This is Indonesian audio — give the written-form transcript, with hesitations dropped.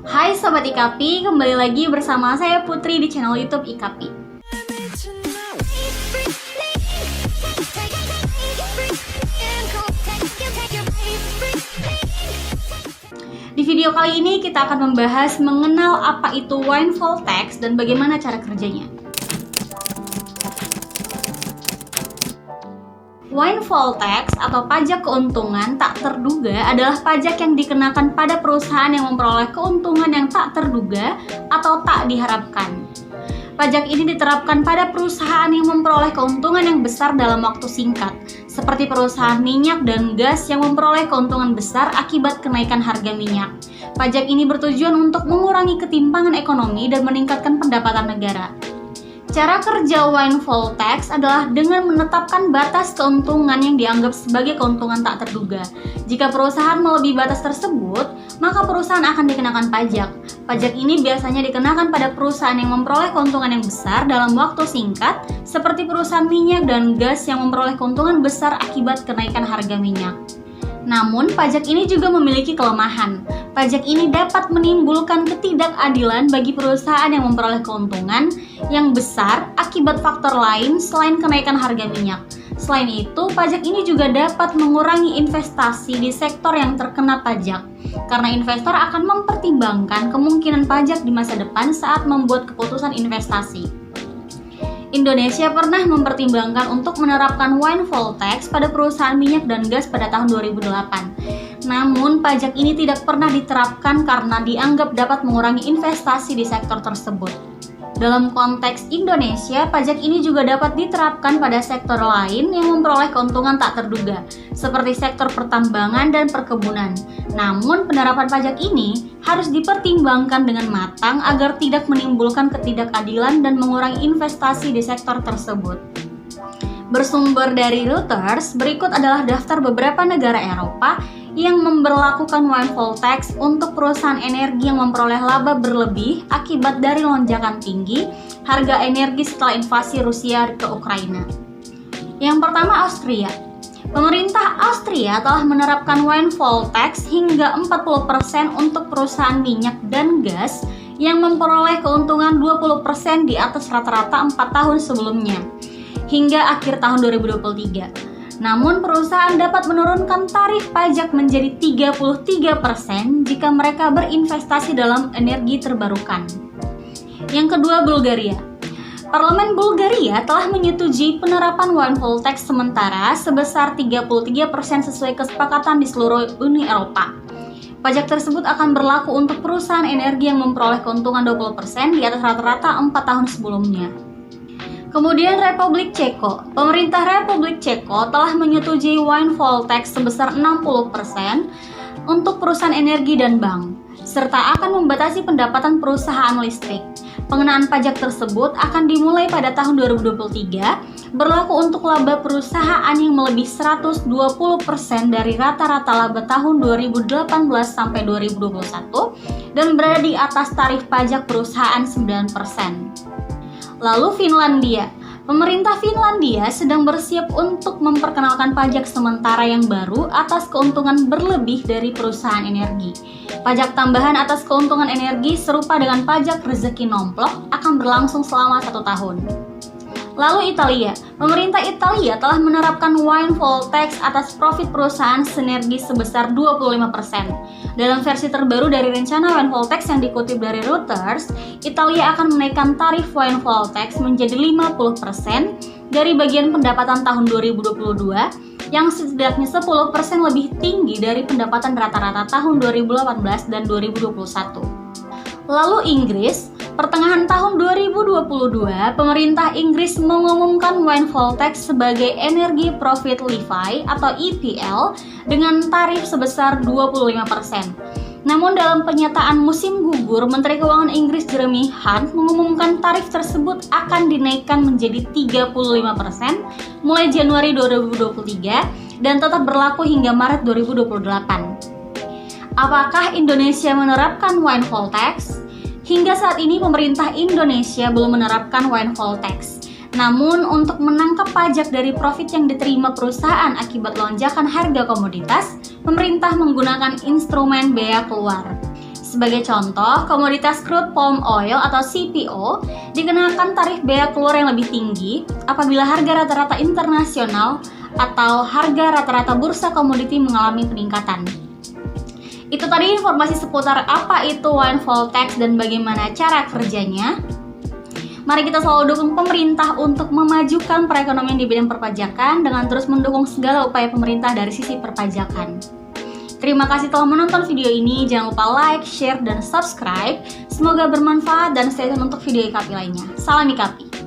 Hai Sobat IKAPI, kembali lagi bersama saya Putri di channel YouTube IKAPI. Di video kali ini kita akan membahas mengenal apa itu windfall tax dan bagaimana cara kerjanya. Windfall tax atau pajak keuntungan tak terduga adalah pajak yang dikenakan pada perusahaan yang memperoleh keuntungan yang tak terduga atau tak diharapkan. Pajak ini diterapkan pada perusahaan yang memperoleh keuntungan yang besar dalam waktu singkat, seperti perusahaan minyak dan gas yang memperoleh keuntungan besar akibat kenaikan harga minyak. Pajak ini bertujuan untuk mengurangi ketimpangan ekonomi dan meningkatkan pendapatan negara. Cara kerja windfall tax adalah dengan menetapkan batas keuntungan yang dianggap sebagai keuntungan tak terduga. Jika perusahaan melebihi batas tersebut, maka perusahaan akan dikenakan pajak. Pajak ini biasanya dikenakan pada perusahaan yang memperoleh keuntungan yang besar dalam waktu singkat, seperti perusahaan minyak dan gas yang memperoleh keuntungan besar akibat kenaikan harga minyak. Namun, pajak ini juga memiliki kelemahan. Pajak ini dapat menimbulkan ketidakadilan bagi perusahaan yang memperoleh keuntungan yang besar akibat faktor lain selain kenaikan harga minyak. Selain itu, pajak ini juga dapat mengurangi investasi di sektor yang terkena pajak, karena investor akan mempertimbangkan kemungkinan pajak di masa depan saat membuat keputusan investasi. Indonesia pernah mempertimbangkan untuk menerapkan windfall tax pada perusahaan minyak dan gas pada tahun 2008. Namun, pajak ini tidak pernah diterapkan karena dianggap dapat mengurangi investasi di sektor tersebut. Dalam konteks Indonesia, pajak ini juga dapat diterapkan pada sektor lain yang memperoleh keuntungan tak terduga, seperti sektor pertambangan dan perkebunan. Namun, penerapan pajak ini harus dipertimbangkan dengan matang agar tidak menimbulkan ketidakadilan dan mengurangi investasi di sektor tersebut. Bersumber dari Reuters, berikut adalah daftar beberapa negara Eropa yang memberlakukan windfall tax untuk perusahaan energi yang memperoleh laba berlebih akibat dari lonjakan tinggi harga energi setelah invasi Rusia ke Ukraina. Yang pertama, Austria. Pemerintah Austria telah menerapkan windfall tax hingga 40% untuk perusahaan minyak dan gas yang memperoleh keuntungan 20% di atas rata-rata 4 tahun sebelumnya, hingga akhir tahun 2023. Namun, perusahaan dapat menurunkan tarif pajak menjadi 33% jika mereka berinvestasi dalam energi terbarukan. Yang kedua, Bulgaria. Parlemen Bulgaria telah menyetujui penerapan windfall tax sementara sebesar 33% sesuai kesepakatan di seluruh Uni Eropa. Pajak tersebut akan berlaku untuk perusahaan energi yang memperoleh keuntungan 20% di atas rata-rata 4 tahun sebelumnya. Kemudian Republik Ceko. Pemerintah Republik Ceko telah menyetujui windfall tax sebesar 60% untuk perusahaan energi dan bank, serta akan membatasi pendapatan perusahaan listrik. Pengenaan pajak tersebut akan dimulai pada tahun 2023, berlaku untuk laba perusahaan yang melebihi 120% dari rata-rata laba tahun 2018 sampai 2021 dan berada di atas tarif pajak perusahaan 9%. Lalu Finlandia. Pemerintah Finlandia sedang bersiap untuk memperkenalkan pajak sementara yang baru atas keuntungan berlebih dari perusahaan energi. Pajak tambahan atas keuntungan energi serupa dengan pajak rezeki nomplok akan berlangsung selama 1 tahun. Lalu Italia. Pemerintah Italia telah menerapkan windfall tax atas profit perusahaan sinergi sebesar 25%. Dalam versi terbaru dari rencana windfall tax yang dikutip dari Reuters, Italia akan menaikkan tarif windfall tax menjadi 50% dari bagian pendapatan tahun 2022 yang setidaknya 10% lebih tinggi dari pendapatan rata-rata tahun 2018 dan 2021. Lalu Inggris. Pertengahan tahun 2022, pemerintah Inggris mengumumkan windfall tax sebagai Energy Profit Levy atau EPL dengan tarif sebesar 25%. Namun dalam pernyataan musim gugur, Menteri Keuangan Inggris Jeremy Hunt mengumumkan tarif tersebut akan dinaikkan menjadi 35% mulai Januari 2023 dan tetap berlaku hingga Maret 2028. Apakah Indonesia menerapkan windfall tax? Hingga saat ini pemerintah Indonesia belum menerapkan windfall tax. Namun untuk menangkap pajak dari profit yang diterima perusahaan akibat lonjakan harga komoditas, pemerintah menggunakan instrumen bea keluar. Sebagai contoh, komoditas crude palm oil atau CPO dikenakan tarif bea keluar yang lebih tinggi apabila harga rata-rata internasional atau harga rata-rata bursa komoditi mengalami peningkatan. Itu tadi informasi seputar apa itu windfall tax dan bagaimana cara kerjanya. Mari kita selalu dukung pemerintah untuk memajukan perekonomian di bidang perpajakan dengan terus mendukung segala upaya pemerintah dari sisi perpajakan. Terima kasih telah menonton video ini. Jangan lupa like, share, dan subscribe. Semoga bermanfaat dan stay tune untuk video IKAPI lainnya. Salam IKAPI.